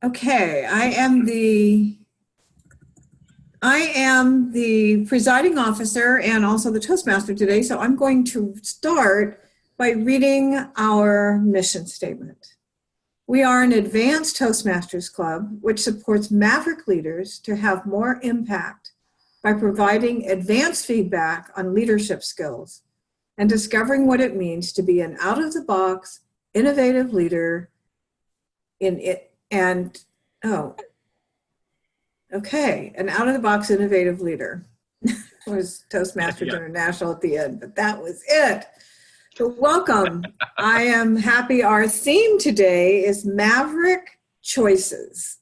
Okay, I am the presiding officer and also the Toastmaster today, so I'm going to start by reading our mission statement. We are an advanced Toastmasters club which supports Maverick leaders to have more impact by providing advanced feedback on leadership skills and discovering what it means to be an out-of-the-box, innovative leader in it. An out-of-the-box innovative leader. Was Toastmasters International at the end, but that was it. So welcome. I am happy our theme today is Maverick Choices.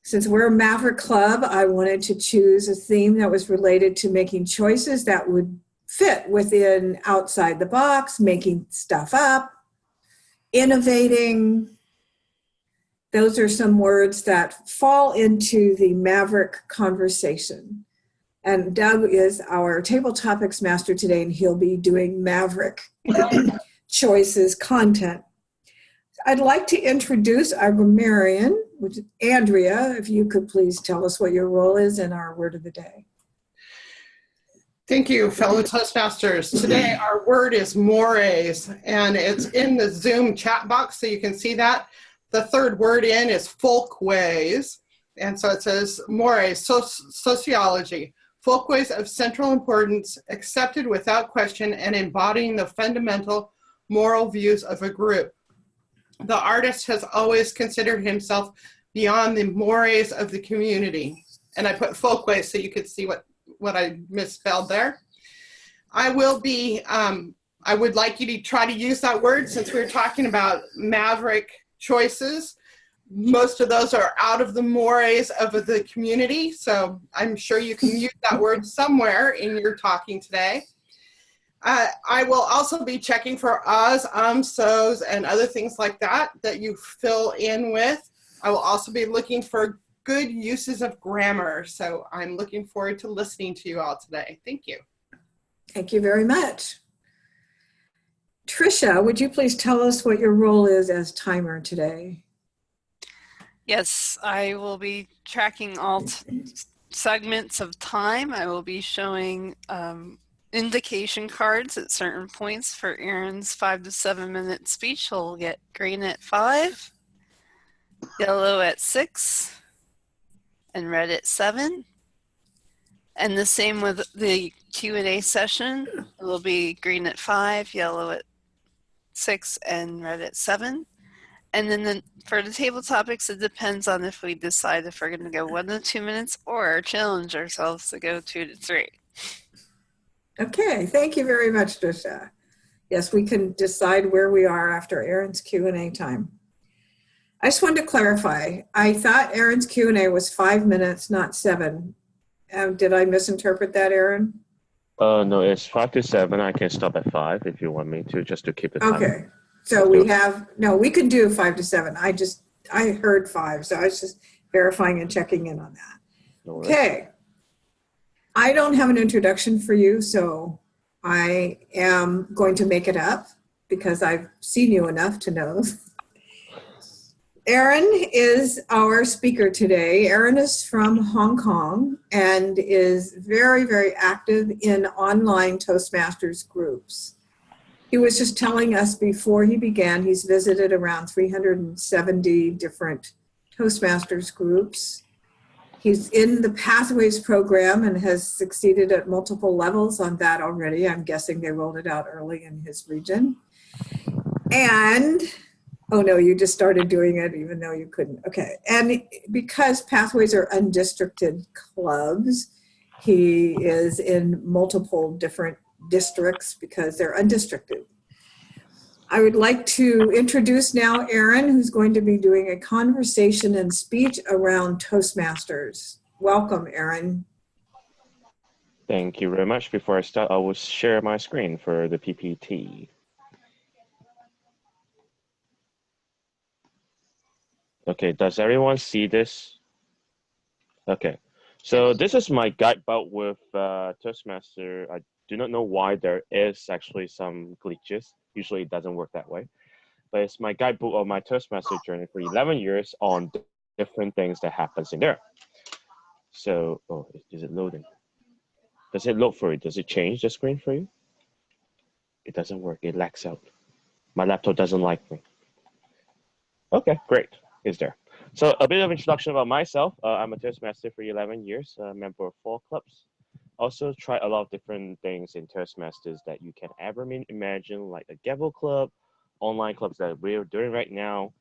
Since we're a Maverick Club, I wanted to choose a theme that was related to making choices that would fit within outside the box, making stuff up, innovating. Those are some words that fall into the Maverick conversation. And Doug is our table topics master today, and he'll be doing Maverick choices content. I'd like to introduce our grammarian, which is Andrea. If you could please tell us what your role is in our word of the day. Thank you, fellow Toastmasters. Today our word is mores, and it's in the Zoom chat box, so you can see that. The third word in is folkways, and so it says mores, sociology, folkways of central importance, accepted without question and embodying the fundamental moral views of a group. The artist has always considered himself beyond the mores of the community. And I put folkways so you could see what I misspelled there. I would like you to try to use that word since we're talking about Maverick choices. Most of those are out of the mores of the community, so I'm sure you can use that word somewhere in your talking today. I will also be checking for so's, and other things like that you fill in with. I will also be looking for good uses of grammar, so I'm looking forward to listening to you all today. Thank you. Thank you very much. Tricia, would you please tell us what your role is as timer today? Yes, I will be tracking all segments of time. I will be showing indication cards at certain points for Aaron's 5 to 7 minute speech. He'll get green at 5, yellow at 6, and red at 7. And the same with the Q&A session. It will be green at 5, yellow at 6, and red at 7. And then for the table topics, it depends on if we decide if we're going to go 1 to 2 minutes or challenge ourselves to go 2 to 3. Okay, thank you very much, Tricia. Yes, we can decide where we are after Aaron's Q&A time. I just wanted to clarify. I thought Aaron's Q&A was 5 minutes, not 7. Did I misinterpret that, Aaron? No, it's 5 to 7. I can stop at 5 if you want me to, just to keep the time. Okay. So we can do 5 to 7. I heard 5, so I was just verifying and checking in on that. No worries. Okay. I don't have an introduction for you, so I am going to make it up because I've seen you enough to know. Aaron is our speaker today. Aaron is from Hong Kong and is very, very active in online Toastmasters groups. He was just telling us before he began, he's visited around 370 different Toastmasters groups. He's in the Pathways program and has succeeded at multiple levels on that already. I'm guessing they rolled it out early in his region. And, oh no, you just started doing it even though you couldn't. Okay, and because Pathways are undistricted clubs, he is in multiple different districts because they're undistricted. I would like to introduce now Aaron, who's going to be doing a conversation and speech around Toastmasters. Welcome, Aaron. Thank you very much. Before I start, I will share my screen for the PPT. Okay, does everyone see this? Okay, so this is my guidebook with Toastmaster. I do not know why there is actually some glitches. Usually it doesn't work that way. but it's my guidebook of my Toastmaster journey for 11 years on different things that happens in there. So, oh, is it loading? Does it load for you? Does it change the screen for you? It doesn't work. It lags out. My laptop doesn't like me. Okay, great. It's there. So a bit of introduction about myself. I'm a Toastmaster for 11 years, a member of 4 clubs. Also try a lot of different things in Toastmasters that you can ever imagine, like a Gavel club, online clubs that we're doing right now,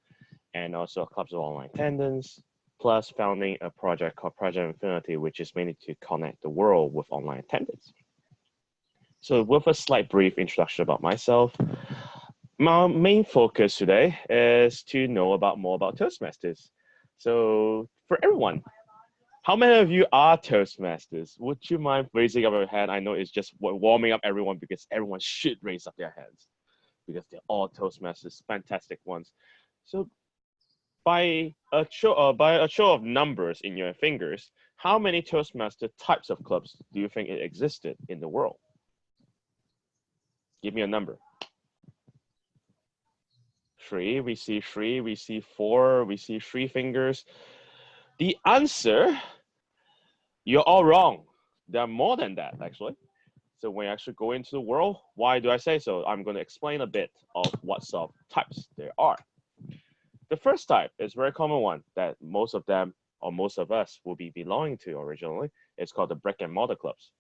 and also clubs of online attendance, plus founding a project called Project Infinity, which is mainly to connect the world with online attendance. So with a slight brief introduction about myself, my main focus today is to know more about Toastmasters. So for everyone, how many of you are Toastmasters? Would you mind raising up your hand? I know it's just warming up everyone because everyone should raise up their hands because they're all Toastmasters, fantastic ones. So by a show of numbers in your fingers, how many Toastmaster types of clubs do you think it existed in the world? Give me a number. 3, we see 3, we see 4, we see 3 fingers. The answer, you're all wrong. There are more than that, actually. So when you actually go into the world, why do I say so? I'm going to explain a bit of what sort of types there are. The first type is a very common one that most of them, or most of us, will be belonging to originally. It's called the brick and mortar clubs.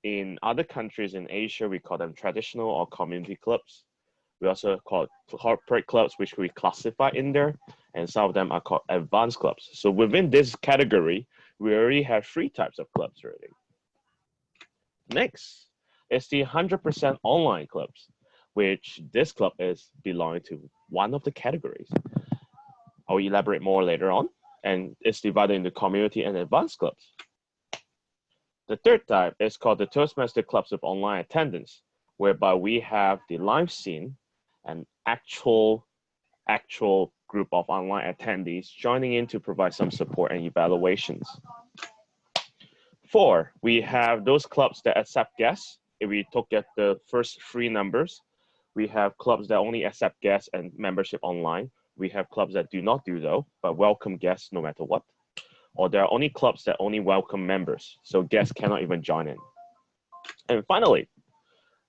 In other countries in Asia, we call them traditional or community clubs. We also call corporate clubs, which we classify in there, and some of them are called advanced clubs. So within this category, we already have 3 types of clubs already. Next is the 100% online clubs, which this club is belonging to one of the categories. I'll elaborate more later on, and it's divided into community and advanced clubs. The third type is called the Toastmaster clubs of online attendance, whereby we have the live scene and actual group of online attendees joining in to provide some support and evaluations. 4, we have those clubs that accept guests. If we look at the first 3 numbers, we have clubs that only accept guests and membership online. We have clubs that do not do so, but welcome guests no matter what. Or there are only clubs that only welcome members, so guests cannot even join in. And finally,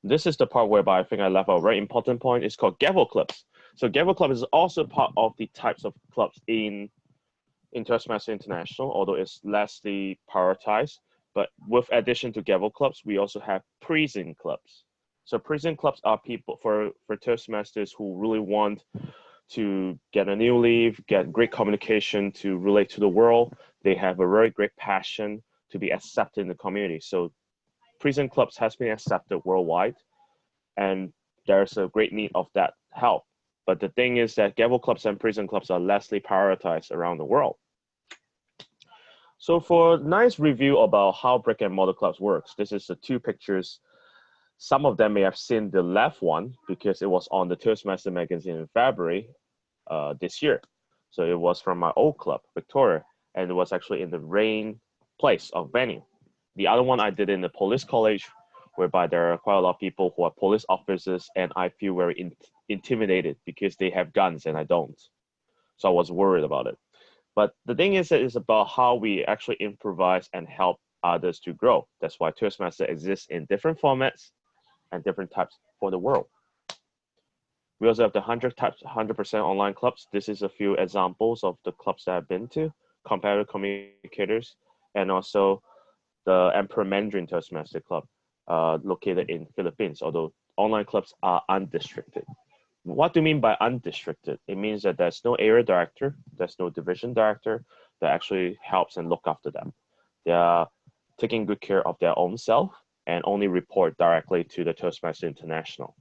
this is the part whereby I think I left out a very important point. It's called Gavel clubs. So Gavel club is also part of the types of clubs in Toastmasters International, although it's lessly prioritized. But with addition to Gavel clubs, we also have prison clubs. So prison clubs are people for Toastmasters who really want to get a new leave, get great communication to relate to the world. They have a very great passion to be accepted in the community. So prison clubs has been accepted worldwide, and there's a great need of that help. But the thing is that Gavel clubs and prison clubs are lessly prioritized around the world. So for a nice review about how brick and mortar clubs works, this is the 2 pictures. Some of them may have seen the left one because it was on the Toastmaster magazine in February this year. So it was from my old club, Victoria, and it was actually in the rain place of venue. The other one I did in the police college, whereby there are quite a lot of people who are police officers, and I feel very intimidated because they have guns and I don't. So I was worried about it. But the thing is that it's about how we actually improvise and help others to grow. That's why Toastmaster exists in different formats and different types for the world. We also have the 100% online clubs. This is a few examples of the clubs that I've been to, competitive communicators, and also the Emperor Mandarin Toastmaster Club, located in Philippines, although online clubs are undistricted. What do you mean by undistricted? It means that there's no area director, there's no division director that actually helps and look after them. They are taking good care of their own self and only report directly to the Toastmaster International.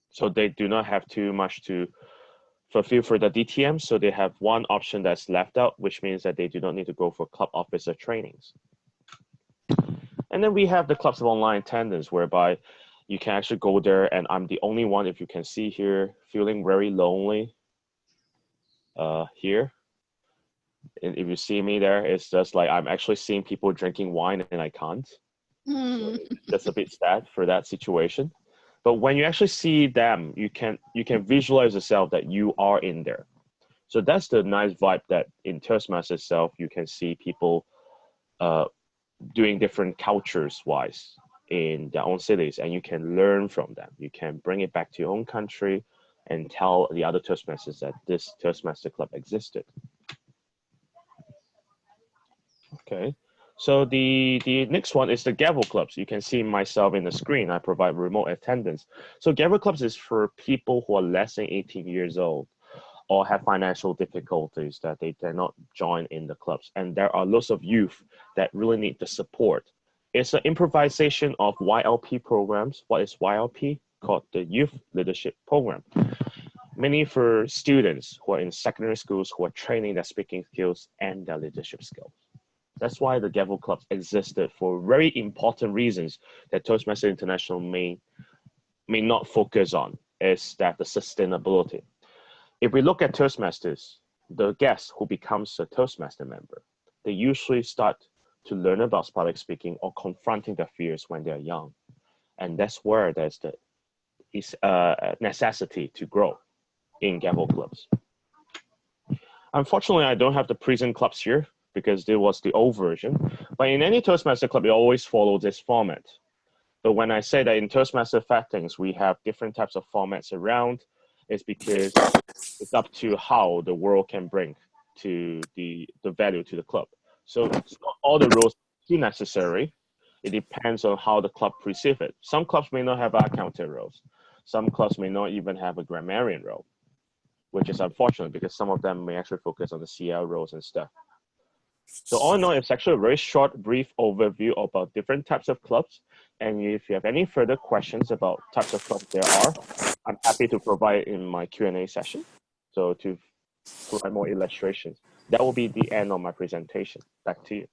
So they do not have too much to fulfill for the DTM, so they have one option that's left out, which means that they do not need to go for club officer trainings. And then we have the clubs of online attendance, whereby you can actually go there, and I'm the only one, if you can see here, feeling very lonely here. And if you see me there, it's just like I'm actually seeing people drinking wine and I can't. So that's a bit sad for that situation. But when you actually see them, you can visualize yourself that you are in there. So that's the nice vibe that in Toastmasters itself, you can see people doing different cultures wise in their own cities, and you can learn from them. You can bring it back to your own country and tell the other Toastmasters that this Toastmaster club existed. Okay, so the next one is the gavel clubs. You can see myself in the screen. I provide remote attendance. So gavel clubs is for people who are less than 18 years old or have financial difficulties that they cannot join in the clubs. And there are lots of youth that really need the support. It's an improvisation of YLP programs. What is YLP? Called the Youth Leadership Program. Mainly for students who are in secondary schools who are training their speaking skills and their leadership skills. That's why the gavel clubs existed for very important reasons that Toastmasters International may not focus on, is that the sustainability. If we look at Toastmasters, the guest who becomes a Toastmaster member, they usually start to learn about public speaking or confronting their fears when they're young. And that's where there's the necessity to grow in gavel clubs. Unfortunately, I don't have the present clubs here because there was the old version. But in any Toastmaster club, you always follow this format. But when I say that in Toastmaster settings, we have different types of formats around, it's because it's up to how the world can bring to the value to the club. So it's not all the rules too necessary. It depends on how the club perceive it. Some clubs may not have accounting roles. Some clubs may not even have a grammarian role, which is unfortunate because some of them may actually focus on the CL roles and stuff. So all in all, it's actually a very short, brief overview about different types of clubs. And if you have any further questions about types of clubs there are, I'm happy to provide in my Q&A session. So to provide more illustrations. That will be the end of my presentation. Back to you.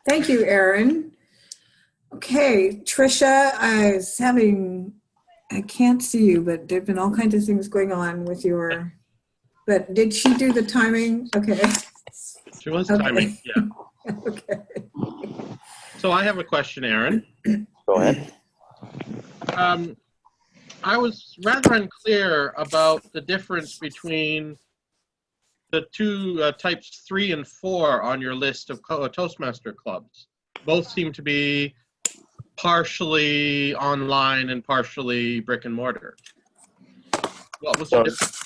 Thank you, Aaron. Okay, Trisha, I can't see you, but there've been all kinds of things going on with your, but did she do the timing? Okay. She was Okay. timing, yeah. Okay. So I have a question, Aaron. Go ahead. I was rather unclear about the difference between the two types 3 and 4 on your list of Toastmaster clubs. Both seem to be partially online and partially brick and mortar. What was the difference?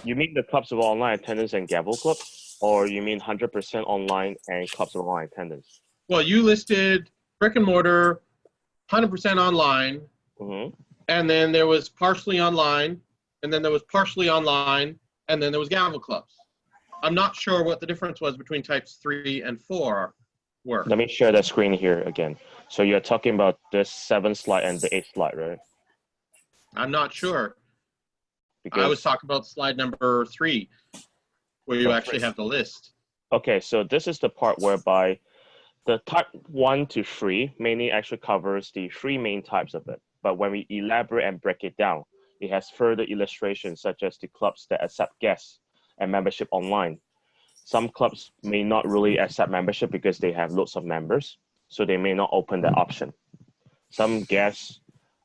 You mean the clubs of online attendance and gavel clubs, or you mean 100% online and clubs of online attendance? Well, you listed brick and mortar, 100% online, and then there was partially online, and then there was partially online, and then there was gavel clubs. I'm not sure what the difference was between types 3 and 4 were. Let me share the screen here again. So you're talking about the 7th slide and the 8th slide, right? I'm not sure. Because I was talking about slide number 3, where you actually have the list. Okay, so this is the part whereby the type 1 to 3 mainly actually covers the 3 main types of it. But when we elaborate and break it down, it has further illustrations such as the clubs that accept guests and membership online. Some clubs may not really accept membership because they have lots of members, so they may not open that option. Some guests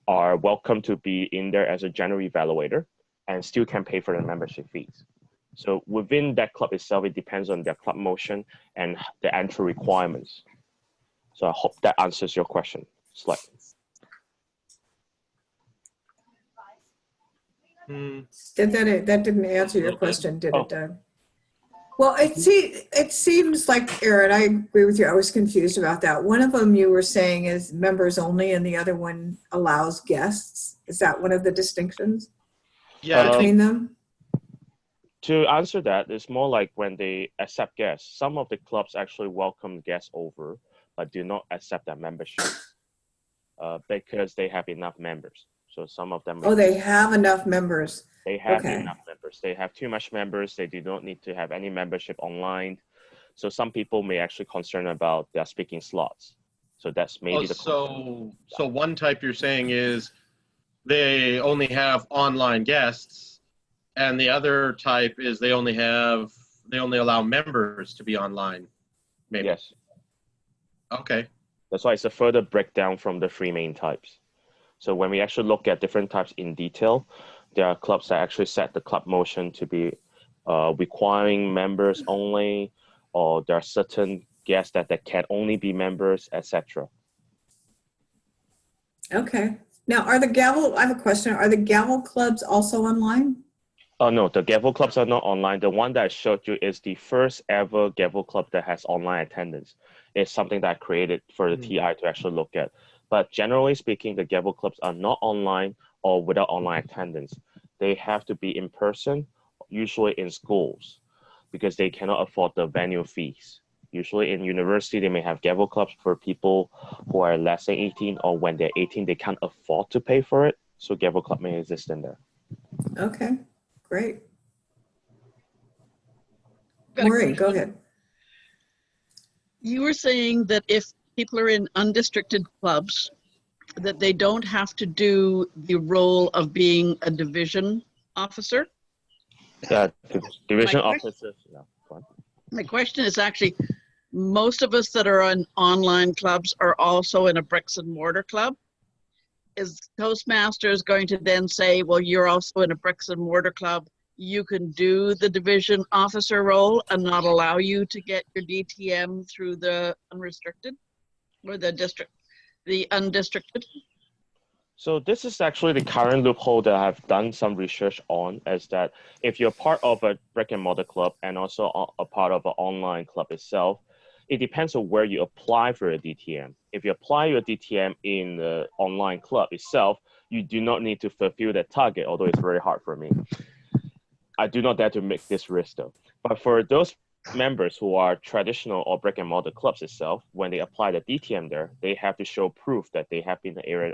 are welcome to be in there as a general evaluator and still can pay for the membership fees. So within that club itself, it depends on their club motion and the entry requirements. So I hope that answers your question slightly. That didn't answer your question, did it, Doug? Well, it seems like, Aaron, I agree with you. I was confused about that. One of them you were saying is members only, and the other one allows guests. Is that one of the distinctions between them? To answer that, it's more like when they accept guests. Some of the clubs actually welcome guests over, but do not accept their membership because they have enough members. So some of them. Oh, they have enough members. They have enough members. They have too much members. They do not need to have any membership online. So some people may actually concern about their speaking slots. So that's maybe the. So one type you're saying is they only have online guests, and the other type is they only allow members to be online. Maybe. Yes. Okay. That's why it's a further breakdown from the three main types. So when we actually look at different types in detail, there are clubs that actually set the club motion to be requiring members only, or there are certain guests that can only be members, etc. Okay. Now, are the gavel, I have a question. Are the gavel clubs also online? Oh no, the gavel clubs are not online. The one that I showed you is the first ever gavel club that has online attendance. It's something that I created for the TI to actually look at. But generally speaking, the gavel clubs are not online or without online attendance. They have to be in person, usually in schools, because they cannot afford the venue fees. Usually in university, they may have gavel clubs for people who are less than 18, or when they're 18, they can't afford to pay for it. So gavel club may exist in there. Okay, great. Got a Maureen, go question. ahead. You were saying that if people are in undistricted clubs, that they don't have to do the role of being a division officer. Yeah, the division My question- officers. Yeah, go on. My question is actually, most of us that are in online clubs are also in a bricks and mortar club. Is Toastmasters going to then say, well, you're also in a bricks and mortar club, you can do the division officer role and not allow you to get your DTM through the unrestricted or the undistricted? So this is actually the current loophole that I've done some research on, is that if you're part of a brick and mortar club and also a part of an online club itself, it depends on where you apply for a DTM. If you apply your DTM in the online club itself, you do not need to fulfill that target, although it's very hard for me. I do not dare to make this risk though. But for those members who are traditional or brick and mortar clubs itself, when they apply the DTM there, they have to show proof that they have been the area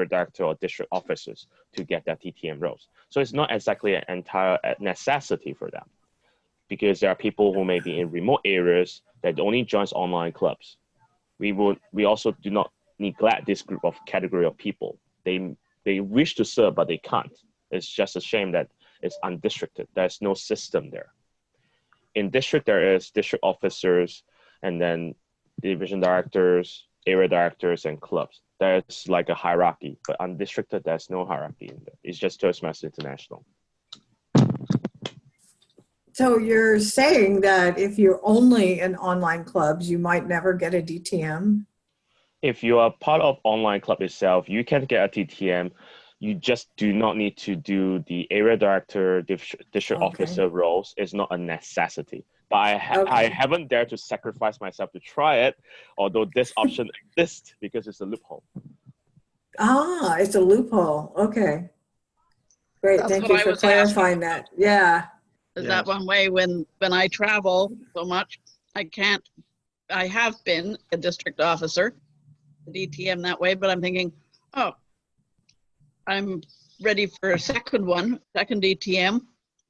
director or district officers to get that DTM roles. So it's not exactly an entire necessity for them, because there are people who may be in remote areas that only joins online clubs. We also do not neglect this group of category of people. They wish to serve, but they can't. It's just a shame that it's undistricted. There's no system there. In district, there is district officers, and then division directors, area directors, and clubs. There's like a hierarchy, but undistricted, there's no hierarchy in there. It's just Toastmasters International. So you're saying that if you're only in online clubs, you might never get a DTM? If you are part of online club itself, you can get a TTM. You just do not need to do the area director, district officer roles. It's not a necessity. But I haven't dared to sacrifice myself to try it, although this option exists because it's a loophole. Ah, it's a loophole. Okay. Great. That's Thank what you I for was clarifying that. Yeah. Is Yes. that one way when I travel so much, I have been a district officer, DTM that way, but I'm thinking, oh, I'm ready for a second DTM.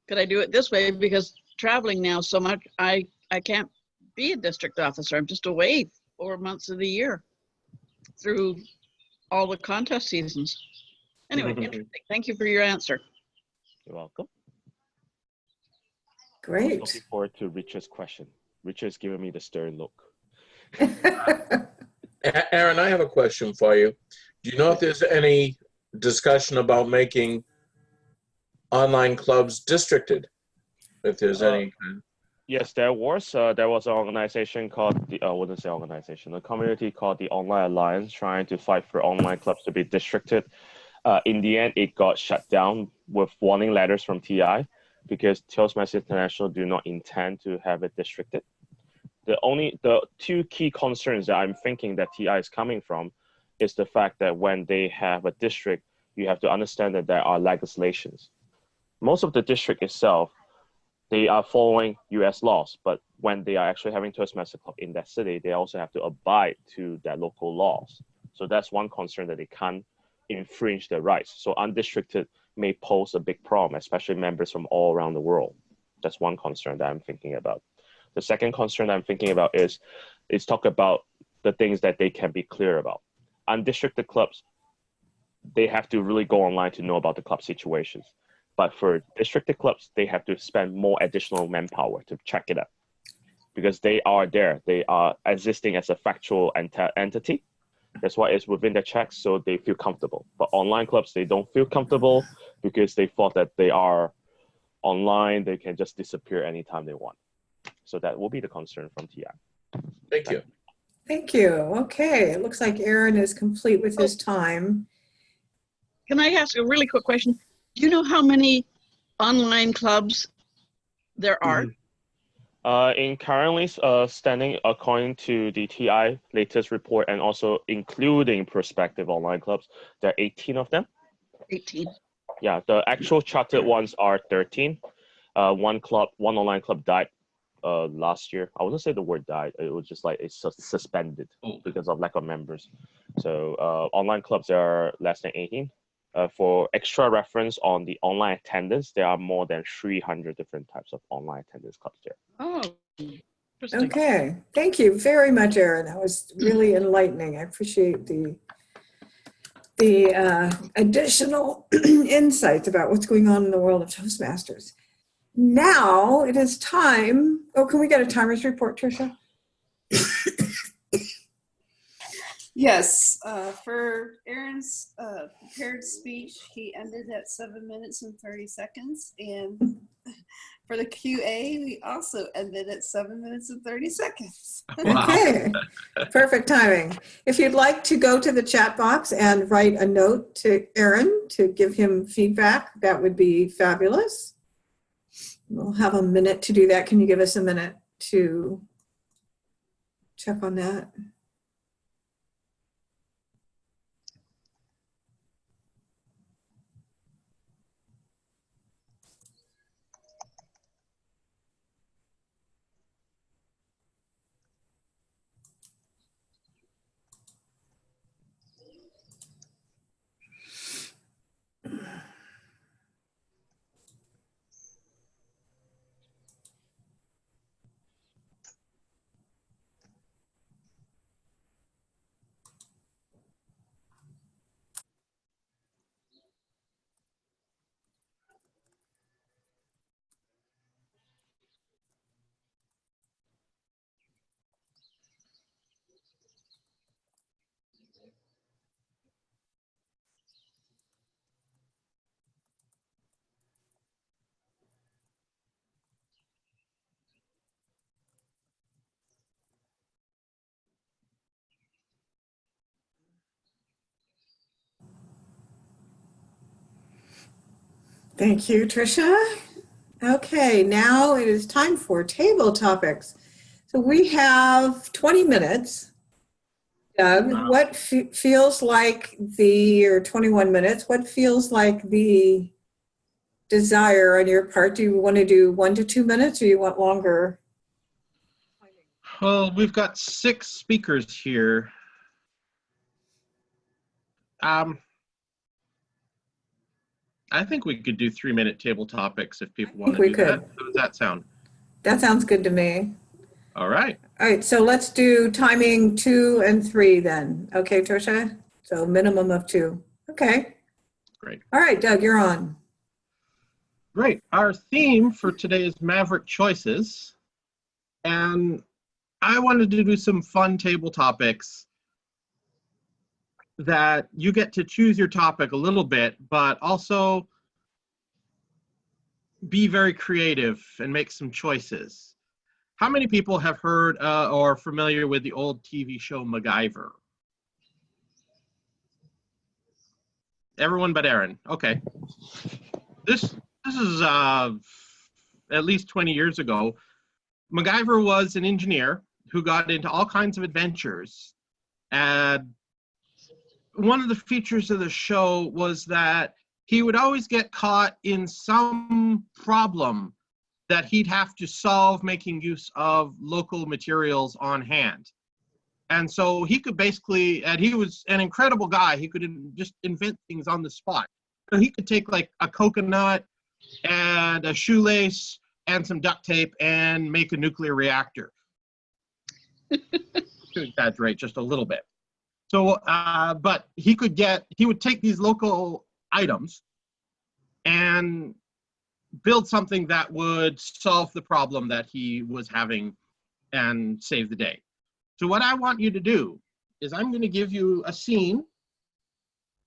Could I do it this way? Because traveling now so much, I can't be a district officer. I'm just away 4 months of the year through all the contest seasons. Anyway, interesting. Thank you for your answer. You're welcome. Great. Looking forward to Richard's question. Richard's giving me the stern look. Aaron, I have a question for you. Do you know if there's any discussion about making online clubs districted? If there's any? Yes, there was an organization called the I wouldn't say organization, a community called the Online Alliance, trying to fight for online clubs to be districted. In the end, it got shut down with warning letters from TI, because Toastmasters International do not intend to have it districted. The two key concerns that I'm thinking that TI is coming from is the fact that when they have a district, you have to understand that there are legislations. Most of the district itself, they are following US laws, but when they are actually having Toastmasters Club in that city, they also have to abide to their local laws. So that's one concern, that they can't infringe their rights. So undistricted may pose a big problem, especially members from all around the world. That's one concern that I'm thinking about. The second concern I'm thinking about is talk about the things that they can be clear about. Undistricted clubs, they have to really go online to know about the club situations. But for districted clubs, they have to spend more additional manpower to check it out. because they are there. They are existing as a factual entity. That's why it's within the checks, so they feel comfortable. But online clubs, they don't feel comfortable because they thought that they are online, they can just disappear anytime they want. So that will be the concern from TI. Thank you. Thank you. Okay, it looks like Aaron is complete with his time. Can I ask a really quick question? Do you know how many online clubs there are? In currently standing according to the TI latest report and also including prospective online clubs, there are 18 of them. 18. Yeah, the actual chartered ones are 13. One online club died last year. I wouldn't say the word died. It was just like it's suspended because of lack of members. So online clubs are less than 18. For extra reference on the online attendance, there are more than 300 different types of online attendance clubs there. Oh, interesting. Okay, thank you very much, Aaron. That was really enlightening. I appreciate the additional insights about what's going on in the world of Toastmasters. Now it is time. Oh, can we get a timers report, Tricia? Yes, for Aaron's prepared speech, he ended at 7 minutes and 30 seconds. And for the QA, we also ended at 7 minutes and 30 seconds. Wow. Okay, perfect timing. If you'd like to go to the chat box and write a note to Aaron to give him feedback, that would be fabulous. We'll have a minute to do that. Can you give us a minute to check on that? Thank you, Tricia. Okay, now it is time for table topics. So we have 20 minutes. Doug, Wow. what feels like or 21 minutes, what feels like the desire on your part? Do you want to do 1 to 2 minutes or you want longer? Well, we've got 6 speakers here. I think we could do 3-minute table topics if people want to do that. How does that sound? That sounds good to me. All right. All right, so let's do timing 2 and 3 then. Okay, Tricia? So minimum of 2. Okay. Great. All right, Doug, you're on. Great. Our theme for today is Maverick choices. And I wanted to do some fun table topics that you get to choose your topic a little bit, but also be very creative and make some choices. How many people have heard or familiar with the old TV show MacGyver? Everyone but Aaron. Okay. This is at least 20 years ago. MacGyver was an engineer who got into all kinds of adventures. And one of the features of the show was that he would always get caught in some problem that he'd have to solve making use of local materials on hand. And so he could basically, and he was an incredible guy, he could just invent things on the spot. So he could take like a coconut and a shoelace and some duct tape and make a nuclear reactor. To exaggerate just a little bit. So, but he would take these local items and build something that would solve the problem that he was having and save the day. So what I want you to do is I'm going to give you a scene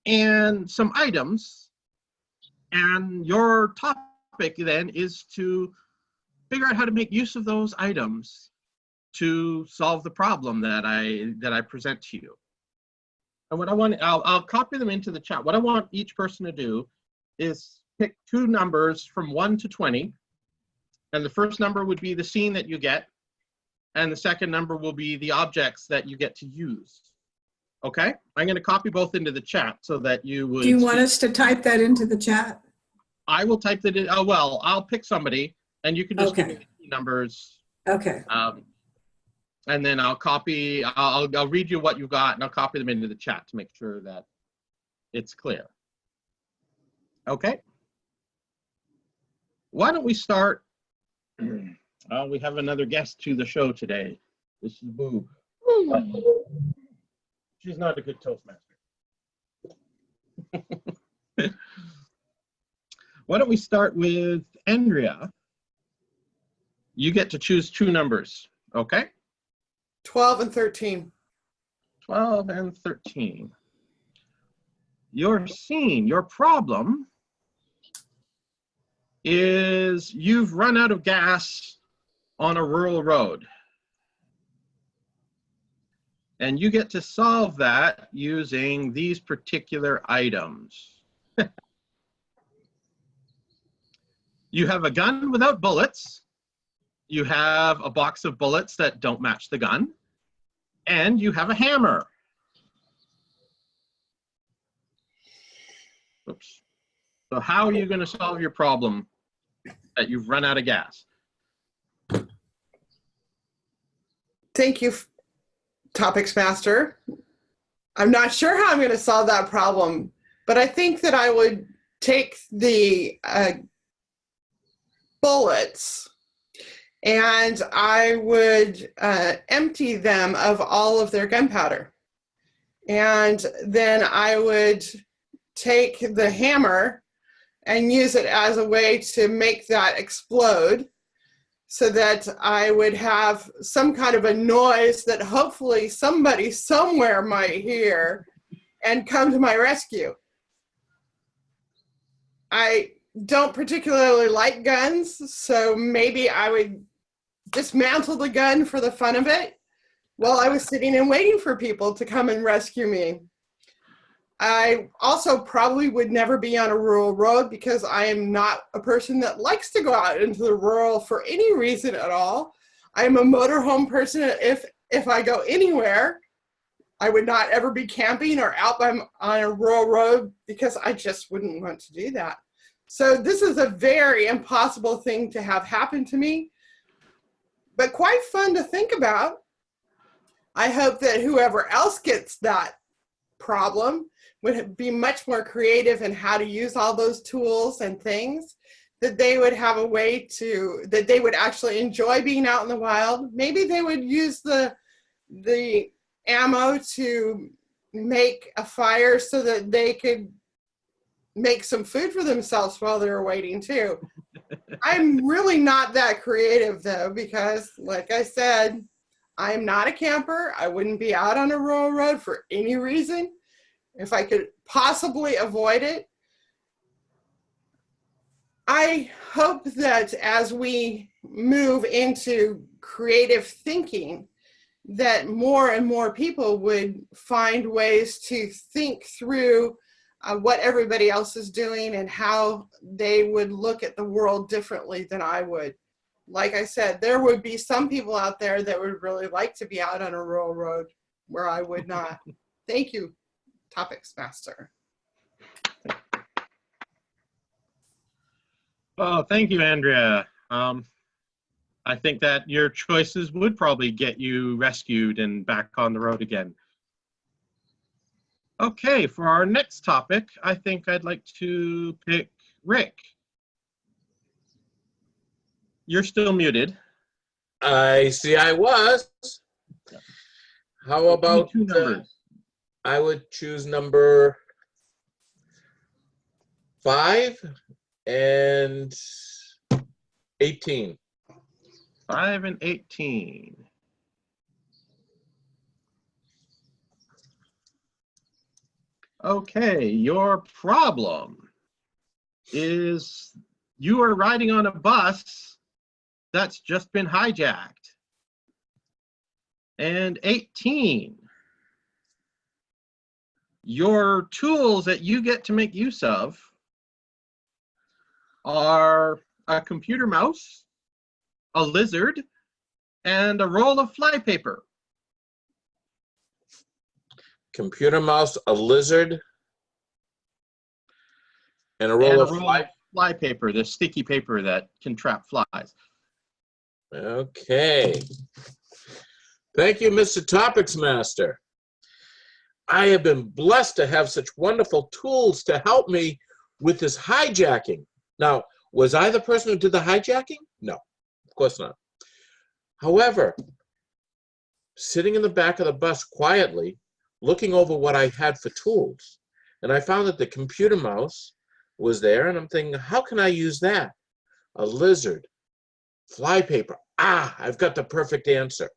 and some items, and your topic then is to figure out how to make use of those items to solve the problem that I present to you. And what I want, I'll copy them into the chat. What I want each person to do is pick 2 numbers from 1 to 20. And the first number would be the scene that you get. And the second number will be the objects that you get to use. Okay? I'm going to copy both into the chat so that you would. Do you want us to type that into the chat? I will type that in. Oh, well, I'll pick somebody and you can just give me Okay. the numbers. Okay. And then I'll copy, I'll read you what you got and I'll copy them into the chat to make sure that it's clear. Okay. Why don't we start? We have another guest to the show today. This is Boo. She's not a good Toastmaster. Why don't we start with Andrea? You get to choose 2 numbers, okay? 12 and 13. 12 and 13. Your scene, your problem is you've run out of gas on a rural road. And you get to solve that using these particular items. You have a gun without bullets. You have a box of bullets that don't match the gun. And you have a hammer. Oops. So how are you going to solve your problem that you've run out of gas? Thank you, Topics Master. I'm not sure how I'm going to solve that problem, but I think that I would take the bullets and I would empty them of all of their gunpowder. And then I would take the hammer and use it as a way to make that explode so that I would have some kind of a noise that hopefully somebody somewhere might hear and come to my rescue. I don't particularly like guns, so maybe I would dismantle the gun for the fun of it while I was sitting and waiting for people to come and rescue me. I also probably would never be on a rural road because I am not a person that likes to go out into the rural for any reason at all. I'm a motorhome person. If I go anywhere, I would not ever be camping or out on a rural road because I just wouldn't want to do that. So this is a very impossible thing to have happen to me, but quite fun to think about. I hope that whoever else gets that problem would be much more creative in how to use all those tools and things, that they would have a way that they would actually enjoy being out in the wild. Maybe they would use the ammo to make a fire so that they could make some food for themselves while they were waiting too. I'm really not that creative though, because like I said, I'm not a camper. I wouldn't be out on a rural road for any reason. If I could possibly avoid it. I hope that as we move into creative thinking, that more and more people would find ways to think through what everybody else is doing and how they would look at the world differently than I would. Like I said, there would be some people out there that would really like to be out on a rural road where I would not. Thank you, Topics Master. Oh, thank you, Andrea. I think that your choices would probably get you rescued and back on the road again. Okay, for our next topic, I think I'd like to pick Rick. You're still muted. I see I was. How about, 2 numbers. I would choose number 5 and 18. 5 and 18. Okay, your problem is you are riding on a bus that's just been hijacked. And 18, your tools that you get to make use of are a computer mouse, a lizard, and a roll of flypaper. Computer mouse, a lizard, and a roll of flypaper, the sticky paper that can trap flies. Okay. Thank you, Mr. Topics Master. I have been blessed to have such wonderful tools to help me with this hijacking. Now, was I the person who did the hijacking? No, of course not. However, sitting in the back of the bus quietly, looking over what I had for tools, and I found that the computer mouse was there, and I'm thinking, how can I use that? A lizard, flypaper. Ah, I've got the perfect answer.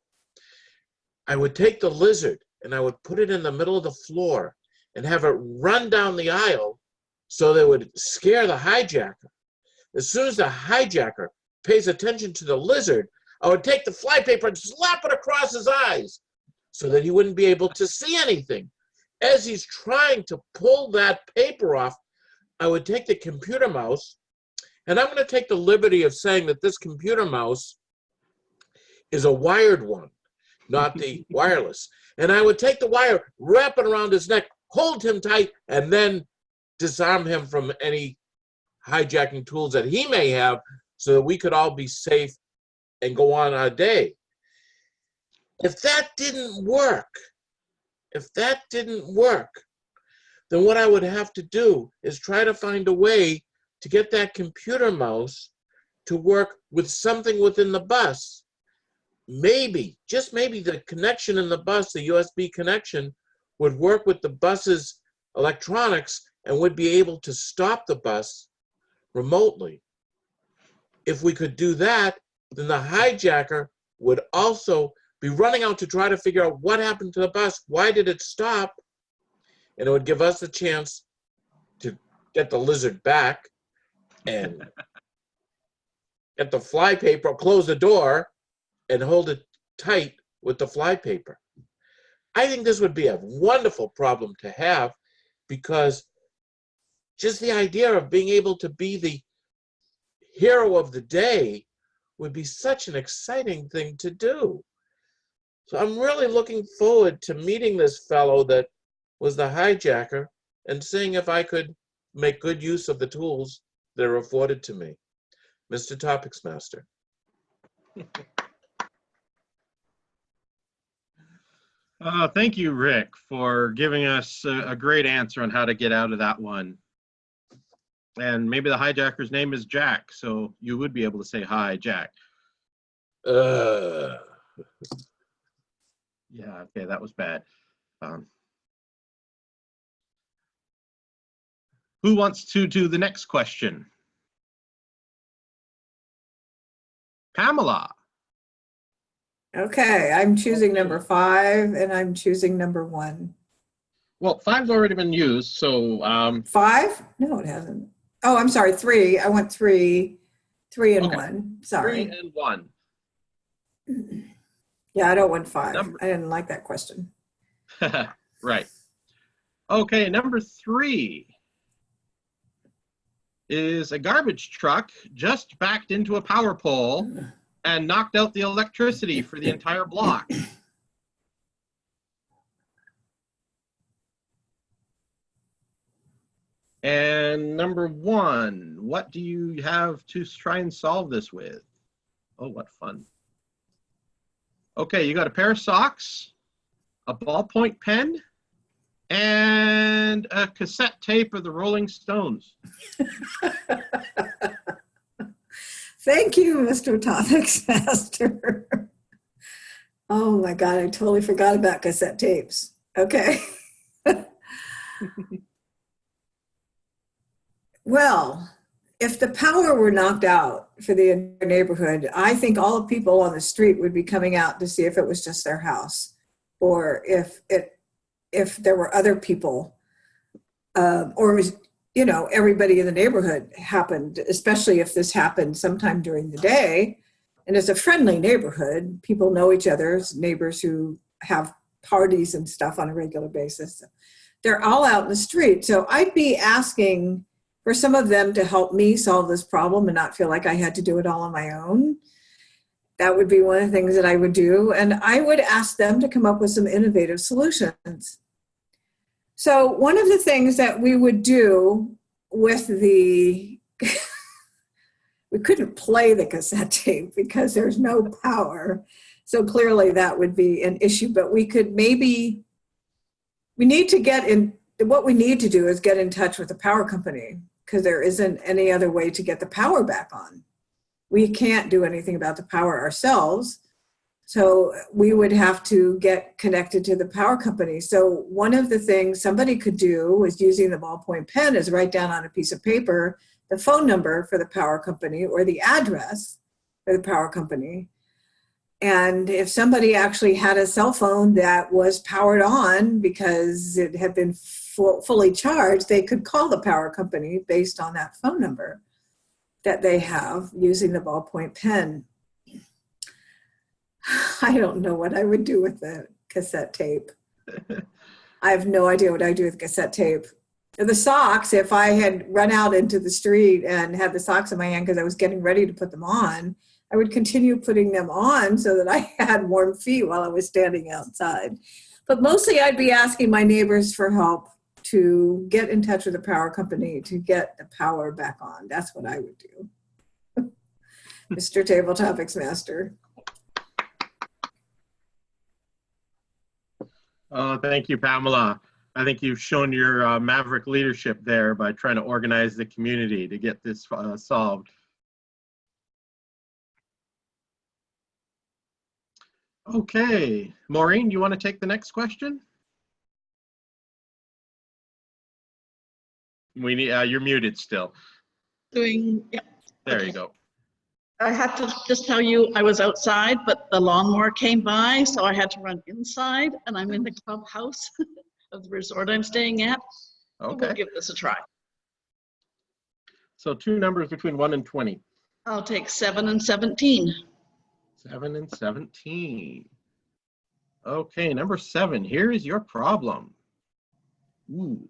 I would take the lizard and I would put it in the middle of the floor and have it run down the aisle so that it would scare the hijacker. As soon as the hijacker pays attention to the lizard, I would take the flypaper and slap it across his eyes so that he wouldn't be able to see anything. As he's trying to pull that paper off, I would take the computer mouse, and I'm going to take the liberty of saying that this computer mouse is a wired one, not the wireless. And I would take the wire, wrap it around his neck, hold him tight, and then disarm him from any hijacking tools that he may have so that we could all be safe and go on our day. If that didn't work, then what I would have to do is try to find a way to get that computer mouse to work with something within the bus. Maybe, just maybe, the connection in the bus, the USB connection, would work with the bus's electronics and would be able to stop the bus remotely. If we could do that, then the hijacker would also be running out to try to figure out what happened to the bus, why did it stop, and it would give us a chance to get the lizard back and get the flypaper, close the door, and hold it tight with the flypaper. I think this would be a wonderful problem to have, because just the idea of being able to be the hero of the day would be such an exciting thing to do. So I'm really looking forward to meeting this fellow that was the hijacker and seeing if I could make good use of the tools that are afforded to me. Mr. Topics Master. Thank you, Rick, for giving us a great answer on how to get out of that one. And maybe the hijacker's name is Jack, so you would be able to say, hi, Jack. Yeah, okay, that was bad. Who wants to do the next question? Pamela. Okay, I'm choosing number 5, and I'm choosing number 1. Well, 5's already been used, so 5? No, it hasn't. Oh, I'm sorry, 3. I want 3 and okay. 1. Sorry. 3 and 1. Yeah, I don't want 5. I didn't like that question. Right. Okay, number 3 is a garbage truck just backed into a power pole and knocked out the electricity for the entire block. And number 1, what do you have to try and solve this with? Oh, what fun. Okay, you got a pair of socks, a ballpoint pen, and a cassette tape of the Rolling Stones. Thank you, Mr. Topics Master. Oh my God, I totally forgot about cassette tapes. Okay. Well, if the power were knocked out for the entire neighborhood, I think all the people on the street would be coming out to see if it was just their house, or if there were other people or you know, everybody in the neighborhood happened, especially if this happened sometime during the day. And it's a friendly neighborhood. People know each other's neighbors who have parties and stuff on a regular basis. They're all out in the street. So I'd be asking for some of them to help me solve this problem and not feel like I had to do it all on my own. That would be one of the things that I would do. And I would ask them to come up with some innovative solutions. So one of the things that we would do with the, we couldn't play the cassette tape because there's no power. So clearly that would be an issue, but we could maybe, we need to get in, what we need to do is get in touch with the power company because there isn't any other way to get the power back on. We can't do anything about the power ourselves. So we would have to get connected to the power company. So one of the things somebody could do was using the ballpoint pen is write down on a piece of paper the phone number for the power company or the address for the power company. And if somebody actually had a cell phone that was powered on because it had been fully charged, they could call the power company based on that phone number that they have using the ballpoint pen. I don't know what I would do with the cassette tape. I have no idea what I'd do with cassette tape. The socks, if I had run out into the street and had the socks in my hand because I was getting ready to put them on, I would continue putting them on so that I had warm feet while I was standing outside. But mostly I'd be asking my neighbors for help to get in touch with the power company to get the power back on. That's what I would do. Mr. Table Topics Master. Thank you, Pamela. I think you've shown your Maverick leadership there by trying to organize the community to get this solved. Okay, Maureen, you want to take the next question? We need, you're muted still. Yeah. There Okay. you go. I had to just tell you I was outside, but the lawnmower came by, so I had to run inside, and I'm in the clubhouse of the resort I'm staying at. So Okay. we'll give this a try. So two numbers between 1 and 20. I'll take 7 and 17. 7 and 17. Okay, number 7. Here is your problem. Ooh.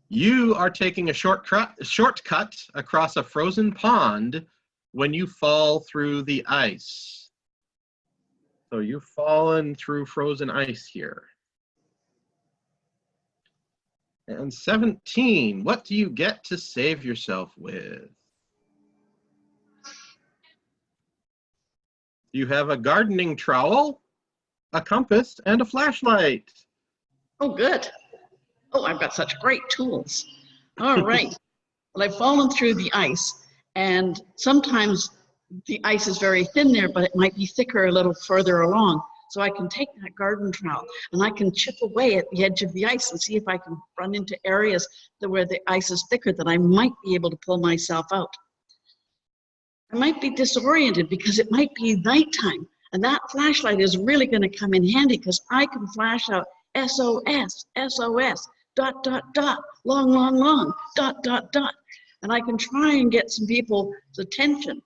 You are taking a shortcut across a frozen pond when you fall through the ice. So you've fallen through frozen ice here. And 17, what do you get to save yourself with? You have a gardening trowel, a compass, and a flashlight. Oh, good. Oh, I've got such great tools. All right. Well, I've fallen through the ice, and sometimes the ice is very thin there, but it might be thicker a little further along. So I can take that garden trowel and I can chip away at the edge of the ice and see if I can run into areas where the ice is thicker that I might be able to pull myself out. I might be disoriented because it might be nighttime, and that flashlight is really going to come in handy because I can flash out SOS, SOS, ... long, long, long, ... And I can try and get some people's attention.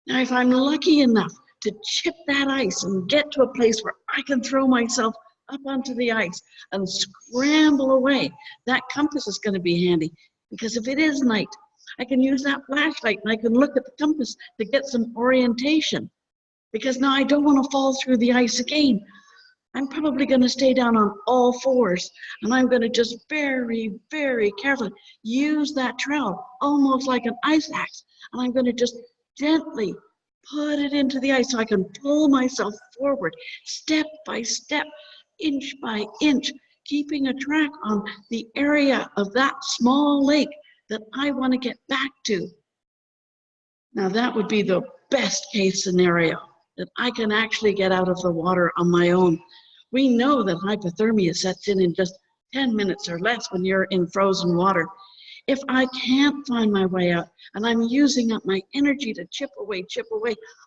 Now, if I'm lucky enough to chip that ice and get to a place where I can throw myself up onto the ice and scramble away, that compass is going to be handy because if it is night, I can use that flashlight and I can look at the compass to get some orientation because now I don't want to fall through the ice again. I'm probably going to stay down on all fours and I'm going to just very, very carefully use that trowel almost like an ice axe, and I'm going to just gently put it into the ice so I can pull myself forward step by step, inch by inch, keeping a track on the area of that small lake that I want to get back to. Now that would be the best case scenario, that I can actually get out of the water on my own. We know that hypothermia sets in just 10 minutes or less when you're in frozen water. If I can't find my way out and I'm using up my energy to chip away,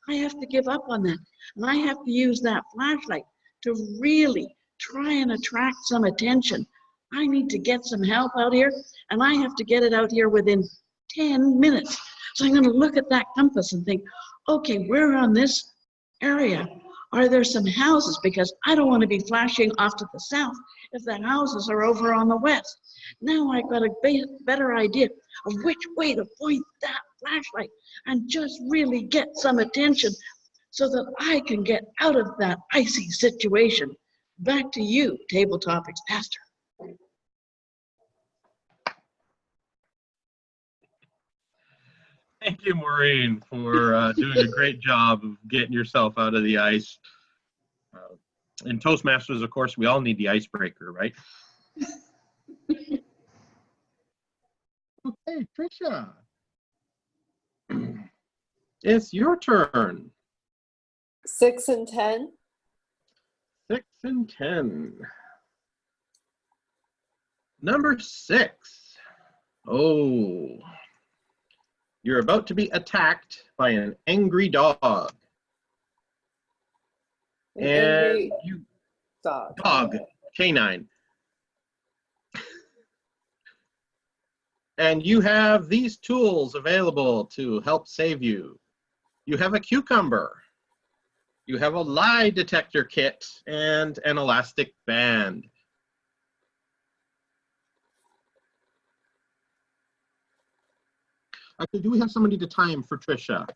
I have to give up on that. And I have to use that flashlight to really try and attract some attention. I need to get some help out here, and I have to get it out here within 10 minutes. So I'm going to look at that compass and think, okay, we're on this area. Are there some houses? Because I don't want to be flashing off to the south if the houses are over on the west. Now I've got a better idea of which way to point that flashlight and just really get some attention so that I can get out of that icy situation. Back to you, Table Topics Master. Thank you, Maureen, for doing a great job of getting yourself out of the ice. In Toastmasters, of course, we all need the icebreaker, right? Okay, Tricia. It's your turn. 6 and 10. 6 and 10. Number 6. Oh. You're about to be attacked by an angry dog. An And angry you dog. canine. And you have these tools available to help save you. You have a cucumber. You have a lie detector kit and an elastic band. Actually, do we have somebody to time for Tricia?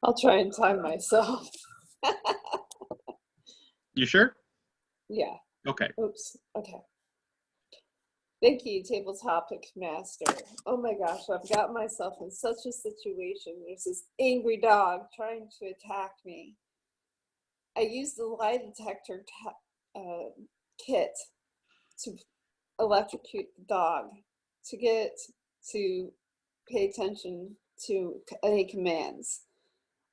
I'll try and time myself. You sure? Yeah. Okay. Oops. Okay. Thank you, Table Topic Master. Oh my gosh, I've got myself in such a situation. There's this angry dog trying to attack me. I used the lie detector kit to electrocute the dog to get it to pay attention to any commands.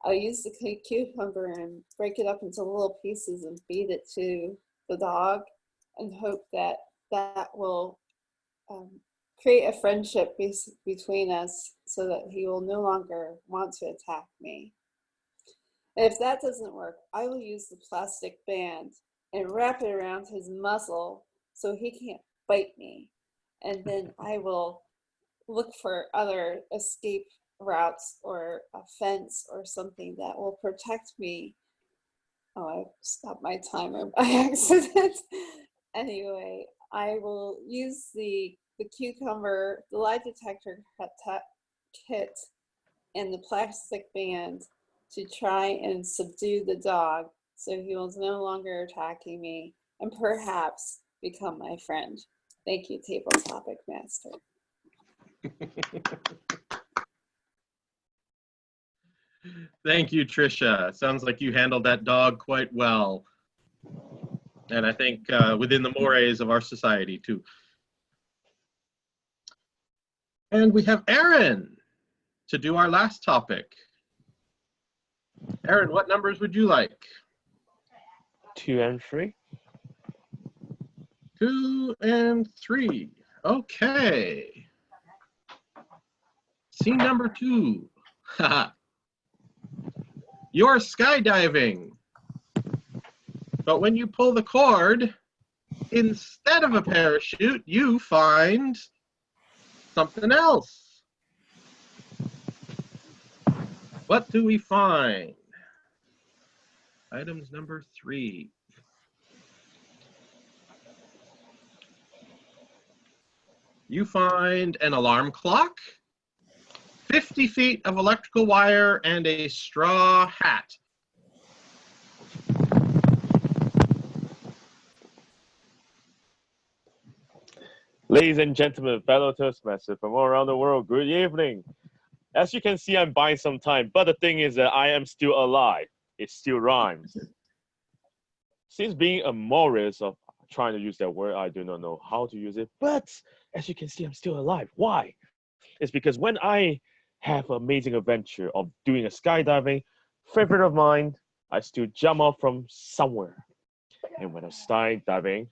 I'll use the cucumber and break it up into little pieces and feed it to the dog and hope that that will create a friendship between us so that he will no longer want to attack me. And if that doesn't work, I will use the plastic band and wrap it around his muzzle so he can't bite me. And then I will look for other escape routes or a fence or something that will protect me. Oh, I stopped my timer by accident. Anyway, I will use the cucumber, the lie detector kit, and the plastic band to try and subdue the dog so he was no longer attacking me and perhaps become my friend. Thank you, Table Topic Master. Thank you, Tricia. Sounds like you handled that dog quite well. And I think within the mores of our society, too. And we have Aaron to do our last topic. Aaron, what numbers would you like? 2 and 3. 2 and 3. Okay. Scene number 2. You're skydiving. But when you pull the cord, instead of a parachute, you find something else. What do we find? Items number 3. You find an alarm clock, 50 feet of electrical wire, and a straw hat. Ladies and gentlemen, fellow Toastmasters from all around the world, good evening. As you can see, I'm buying some time, but the thing is that I am still alive. It still rhymes. Since being a Morris of trying to use that word, I do not know how to use it, but as you can see, I'm still alive. Why? It's because when I have an amazing adventure of doing a skydiving, favorite of mine, I still jump off from somewhere. And when I'm skydiving,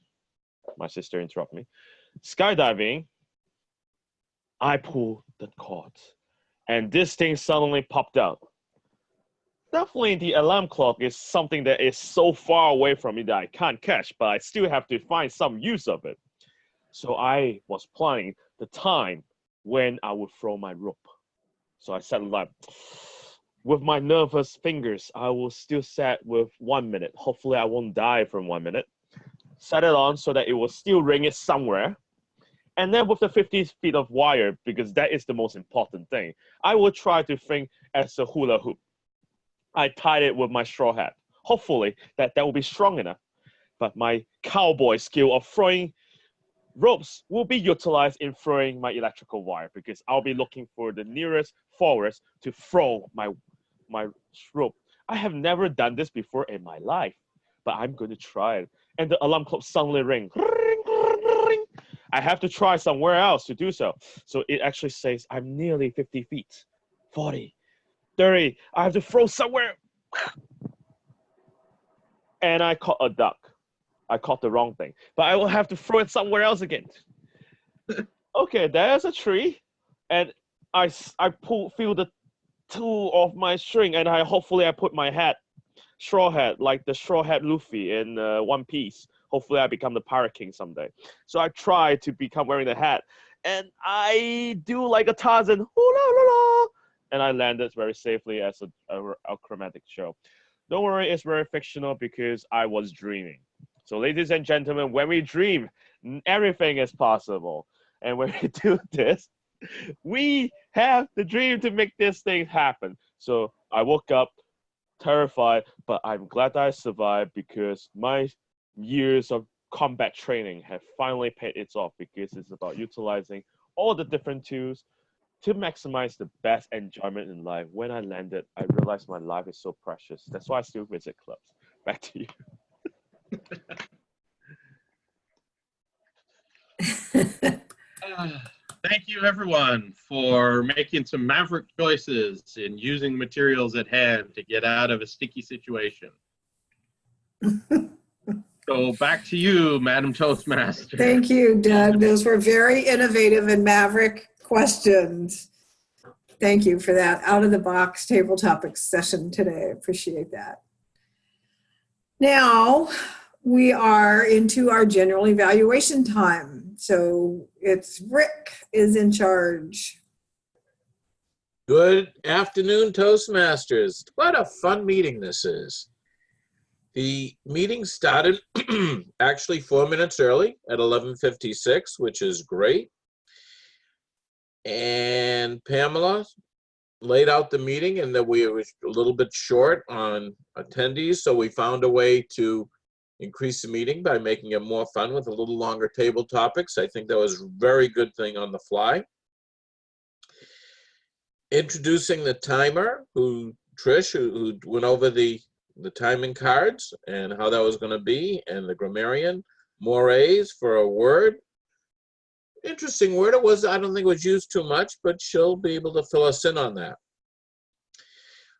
my sister interrupted me. Skydiving, I pulled the cord, and this thing suddenly popped out. Definitely the alarm clock is something that is so far away from me that I can't catch, but I still have to find some use of it. So I was planning the time when I would throw my rope. So I set it up. With my nervous fingers, I will still set with 1 minute. Hopefully I won't die from 1 minute. Set it on so that it will still ring it somewhere. And then with the 50 feet of wire, because that is the most important thing, I will try to think as a hula hoop. I tied it with my straw hat. Hopefully that will be strong enough. But my cowboy skill of throwing ropes will be utilized in throwing my electrical wire, because I'll be looking for the nearest forest to throw my rope. I have never done this before in my life, but I'm going to try it. And the alarm clock suddenly rings. Ring, ring, ring. I have to try somewhere else to do so. So it actually says I'm nearly 50 feet, 40, 30. I have to throw somewhere. And I caught a duck. I caught the wrong thing, but I will have to throw it somewhere else again. Okay, there's a tree, and I feel the two of my string, and hopefully I put my hat, straw hat, like the straw hat Luffy in One Piece. Hopefully I become the Pirate King someday. So I try to become wearing the hat, and I do like a Tarzan, hula la la, and I landed very safely as a chromatic show. Don't worry, it's very fictional because I was dreaming. So ladies and gentlemen, when we dream, everything is possible. And when we do this, we have the dream to make this thing happen. So I woke up terrified, but I'm glad that I survived because my years of combat training have finally paid its off, because it's about utilizing all the different tools to maximize the best enjoyment in life. When I landed, I realized my life is so precious. That's why I still visit clubs. Back to you. Thank you, everyone, for making some Maverick choices and using materials at hand to get out of a sticky situation. So back to you, Madam Toastmaster. Thank you, Doug. Those were very innovative and maverick questions. Thank you for that out-of-the-box table topics session today. I appreciate that. Now, we are into our general evaluation time. So it's Rick is in charge. Good afternoon, Toastmasters. What a fun meeting this is. The meeting started actually 4 minutes early at 11:56, which is great. And Pamela laid out the meeting, and that we were a little bit short on attendees, so we found a way to increase the meeting by making it more fun with a little longer table topics. I think that was a very good thing on the fly. Introducing the timer, Trish, who went over the timing cards and how that was going to be, and the grammarian, Moraes, for a word. Interesting word. It was, I don't think it was used too much, but she'll be able to fill us in on that.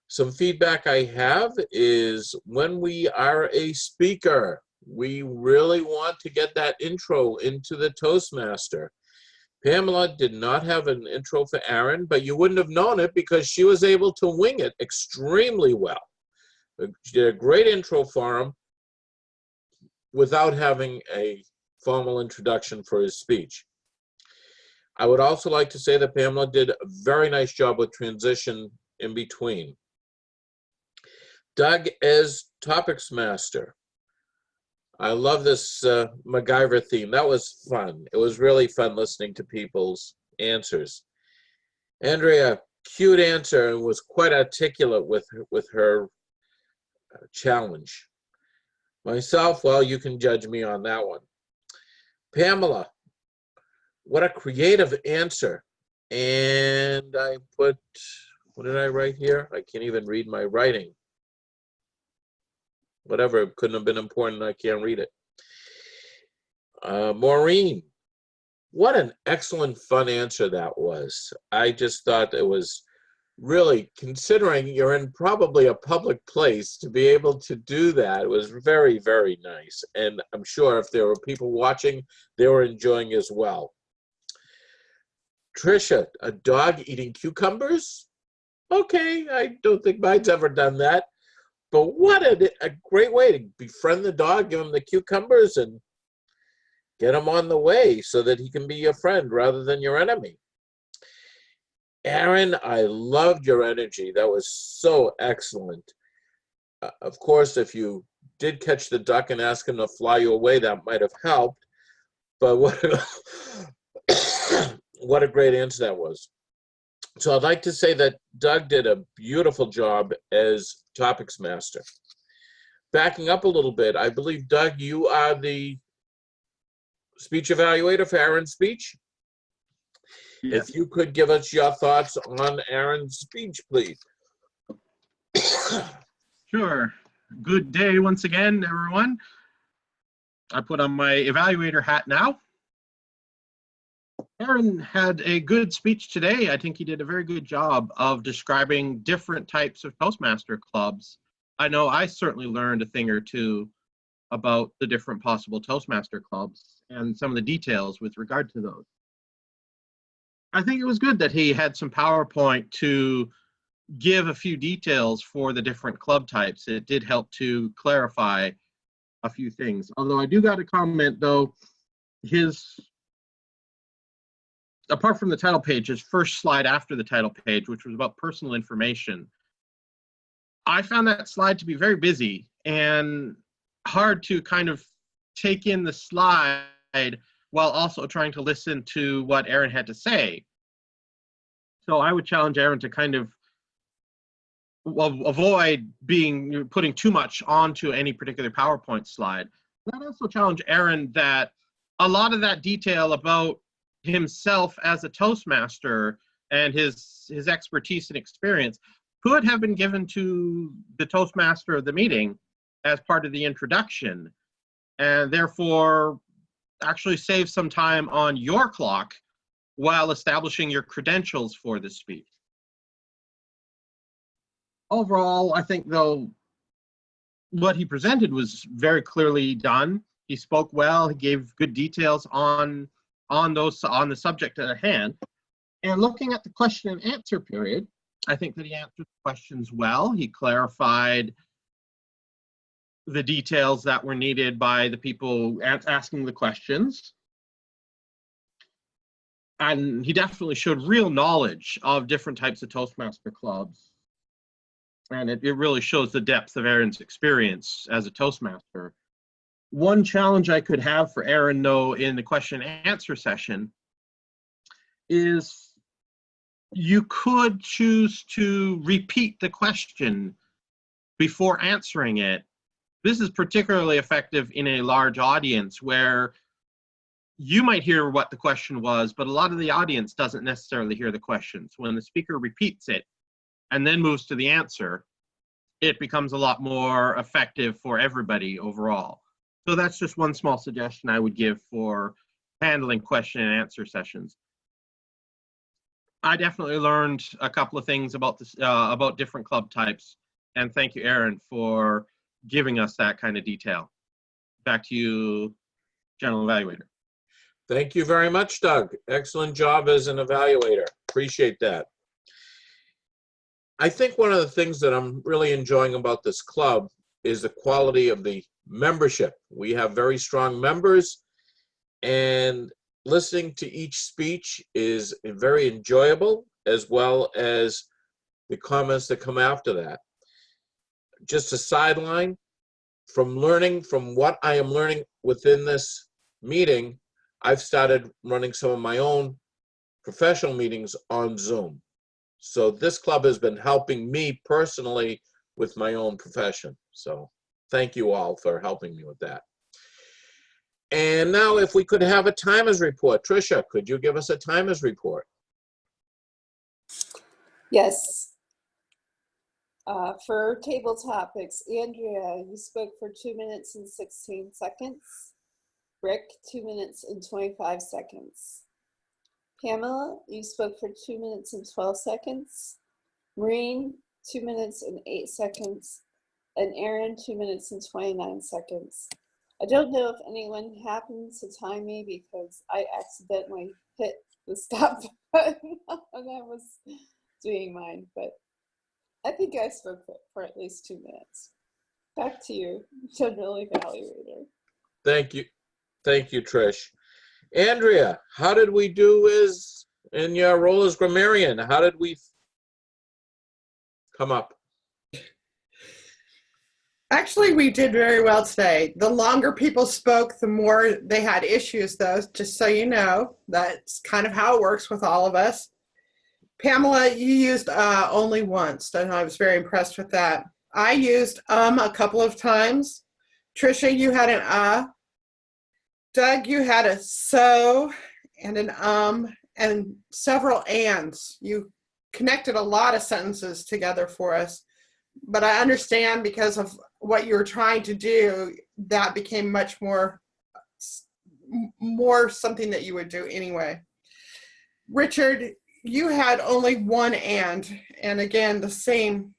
Some feedback I have is when we are a speaker, we really want to get that intro into the Toastmaster. Pamela did not have an intro for Aaron, but you wouldn't have known it because she was able to wing it extremely well. She did a great intro for him without having a formal introduction for his speech. I would also like to say that Pamela did a very nice job with transition in between. Doug as Topics Master. I love this MacGyver theme. That was fun. It was really fun listening to people's answers. Andrea, cute answer, and was quite articulate with her challenge. Myself, well, you can judge me on that one. Pamela, what a creative answer. And I put, what did I write here? I can't even read my writing. Whatever, it couldn't have been important, I can't read it. Maureen, what an excellent, fun answer that was. I just thought it was really, considering you're in probably a public place, to be able to do that, it was very, very nice. And I'm sure if there were people watching, they were enjoying as well. Trisha, a dog eating cucumbers? Okay, I don't think mine's ever done that. But what a great way to befriend the dog, give him the cucumbers, and get him on the way so that he can be your friend rather than your enemy. Aaron, I loved your energy. That was so excellent. Of course, if you did catch the duck and ask him to fly you away, that might have helped. But what what a great answer that was. So I'd like to say that Doug did a beautiful job as topics master. Backing up a little bit, I believe, Doug, you are the speech evaluator for Aaron's speech. Yes. If you could give us your thoughts on Aaron's speech, please. Sure. Good day once again, everyone. I put on my evaluator hat now. Aaron had a good speech today. I think he did a very good job of describing different types of Toastmaster clubs. I know I certainly learned a thing or two about the different possible Toastmaster clubs and some of the details with regard to those. I think it was good that he had some PowerPoint to give a few details for the different club types. It did help to clarify a few things. Although I do got to comment, though, apart from the title page, his first slide after the title page, which was about personal information, I found that slide to be very busy and hard to kind of take in the slide while also trying to listen to what Aaron had to say. So I would challenge Aaron to kind of avoid putting too much onto any particular PowerPoint slide. I'd also challenge Aaron that a lot of that detail about himself as a Toastmaster and his expertise and experience could have been given to the Toastmaster of the meeting as part of the introduction, and therefore actually save some time on your clock while establishing your credentials for the speech. Overall, I think, though, what he presented was very clearly done. He spoke well. He gave good details on the subject at hand. And looking at the question and answer period, I think that he answered the questions well. He clarified the details that were needed by the people asking the questions. And he definitely showed real knowledge of different types of Toastmaster clubs. And it really shows the depth of Aaron's experience as a Toastmaster. One challenge I could have for Aaron, though, in the question and answer session is you could choose to repeat the question before answering it. This is particularly effective in a large audience where you might hear what the question was, but a lot of the audience doesn't necessarily hear the question. So when the speaker repeats it and then moves to the answer, it becomes a lot more effective for everybody overall. So that's just one small suggestion I would give for handling question and answer sessions. I definitely learned a couple of things about this, about different club types, and thank you, Aaron, for giving us that kind of detail. Back to you, General Evaluator. Thank you very much, Doug. Excellent job as an evaluator. Appreciate that. I think one of the things that I'm really enjoying about this club is the quality of the membership. We have very strong members, and listening to each speech is very enjoyable, as well as the comments that come after that. Just a sideline, from what I am learning within this meeting, I've started running some of my own professional meetings on Zoom. So this club has been helping me personally with my own profession. So thank you all for helping me with that. And now if we could have a timers report. Tricia, could you give us a timers report? Yes. For table topics, Andrea, you spoke for 2 minutes and 16 seconds. Rick, 2 minutes and 25 seconds. Pamela, you spoke for 2 minutes and 12 seconds. Maureen, 2 minutes and 8 seconds. And Aaron, 2 minutes and 29 seconds. I don't know if anyone happened to time me because I accidentally hit the stop button when I was doing mine, but I think I spoke for at least 2 minutes. Back to you, general evaluator. Thank you. Thank you, Trish. Andrea, how did we do in your role as grammarian? How did we come up? Actually, we did very well today. The longer people spoke, the more they had issues, though, just so you know. That's kind of how it works with all of us. Pamela, you used only once, and I was very impressed with that. I used a couple of times. Trisha, you had an Doug, you had a so and an and several ands. You connected a lot of sentences together for us. But I understand because of what you were trying to do, that became much more something that you would do anyway. Richard, you had only one and again, the same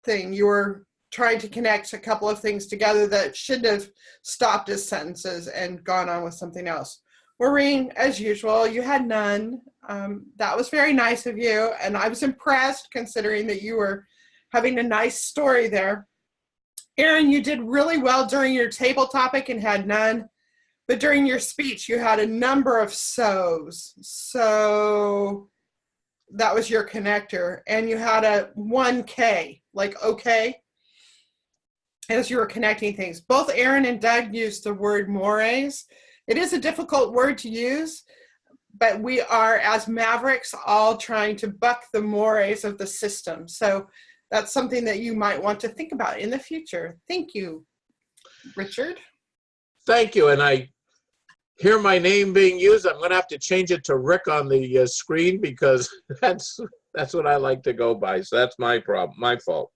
thing. You were trying to connect a couple of things together that should have stopped as sentences and gone on with something else. Maureen, as usual, you had none. That was very nice of you, and I was impressed considering that you were having a nice story there. Erin, you did really well during your table topic and had none, but during your speech, you had a number of so's. So that was your connector, and you had a 1K, like okay, as you were connecting things. Both Erin and Doug used the word mores. It is a difficult word to use, but we are, as Mavericks, all trying to buck the mores of the system. So that's something that you might want to think about in the future. Thank you, Richard. Thank you. And I hear my name being used. I'm going to have to change it to Rick on the screen because that's what I like to go by. So that's my problem, my fault.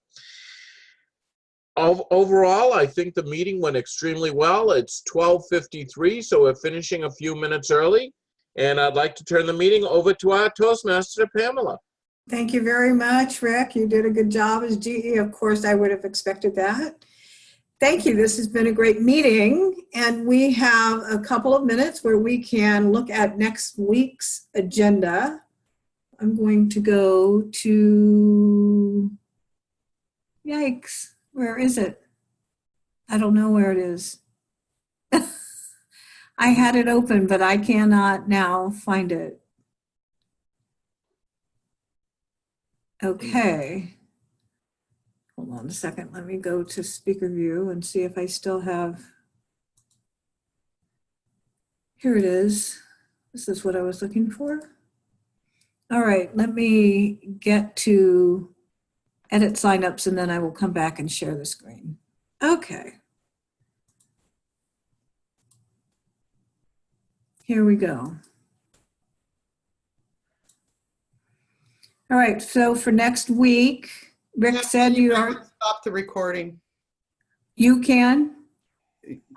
Overall, I think the meeting went extremely well. It's 12:53, so we're finishing a few minutes early. And I'd like to turn the meeting over to our Toastmaster, Pamela. Thank you very much, Rick. You did a good job as GE. Of course, I would have expected that. Thank you. This has been a great meeting. And we have a couple of minutes where we can look at next week's agenda. I'm going to go to, yikes, where is it? I don't know where it is. I had it open, but I cannot now find it. Okay. Hold on a second. Let me go to speaker view and see if I still have. Here it is. This is what I was looking for. All right, let me get to edit signups and then I will come back and share the screen. Okay. Here we go. All right, so for next week, Rick said you are. Stop the recording. You can?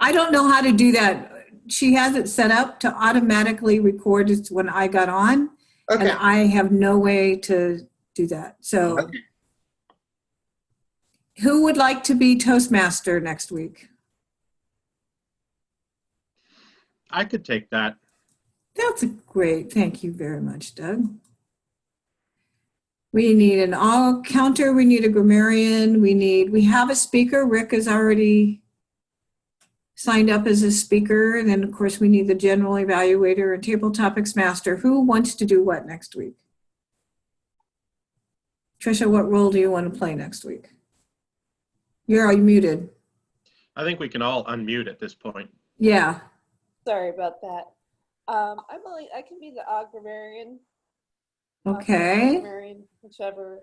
I don't know how to do that. She has it set up to automatically record it when I got on. Okay. And I have no way to do that. So Okay. Who would like to be Toastmaster next week? I could take that. That's great. Thank you very much, Doug. We need an all counter. We need a grammarian. We have a speaker. Rick is already signed up as a speaker. And then of course we need the general evaluator and table topics master. Who wants to do what next week? Trisha, what role do you want to play next week? You're muted. I think we can all unmute at this point. Yeah. Sorry about that. I can be the grammarian. Okay. Grammarian, whichever.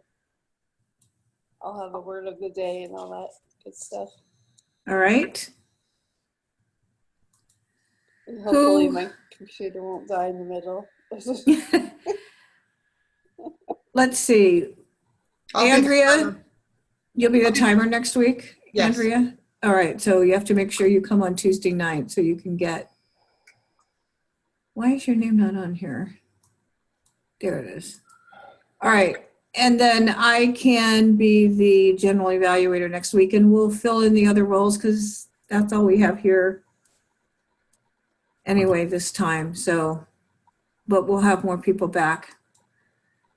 I'll have a word of the day and all that good stuff. All right. And hopefully my computer won't die in the middle. Let's see. Andrea, you'll be the timer next week? Yes. Andrea? All right, so you have to make sure you come on Tuesday night so you can get. Why is your name not on here? There it is. All right, and then I can be the general evaluator next week and we'll fill in the other roles because that's all we have here anyway this time. So, but we'll have more people back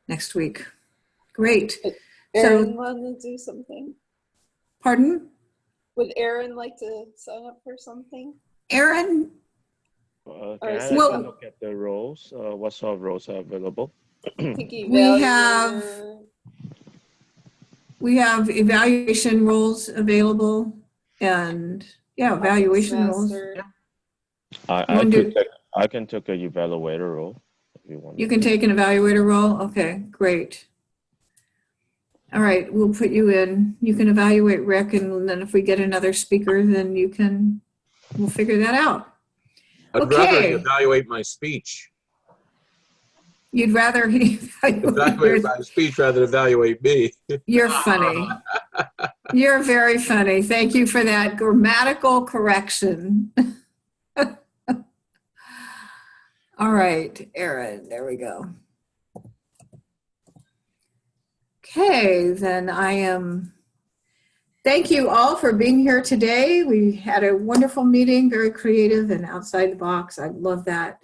next week. Great. Erin want to do something? Pardon? Would Erin like to sign up for something? Erin? Or Can is I it Well- take a look at the roles? What sort of roles are available? We have evaluation roles available, and yeah, evaluation roles. I can take a evaluator role if you want. You can take an evaluator role? Okay, great. All right, we'll put you in. You can evaluate Rick, and then if we get another speaker, then we'll figure that out. I'd rather Okay. evaluate my speech. You'd rather Evaluate my speech rather than evaluate me. You're funny. You're very funny. Thank you for that grammatical correction. All right, Erin, there we go. Okay, then thank you all for being here today. We had a wonderful meeting, very creative and outside the box. I love that.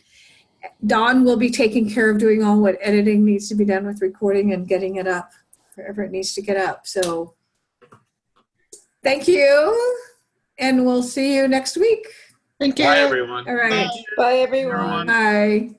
Dawn will be taking care of doing all what editing needs to be done with recording and getting it up wherever it needs to get up. So thank you, and we'll see you next week. Thank you. Bye, everyone. All right. Bye, everyone. Bye.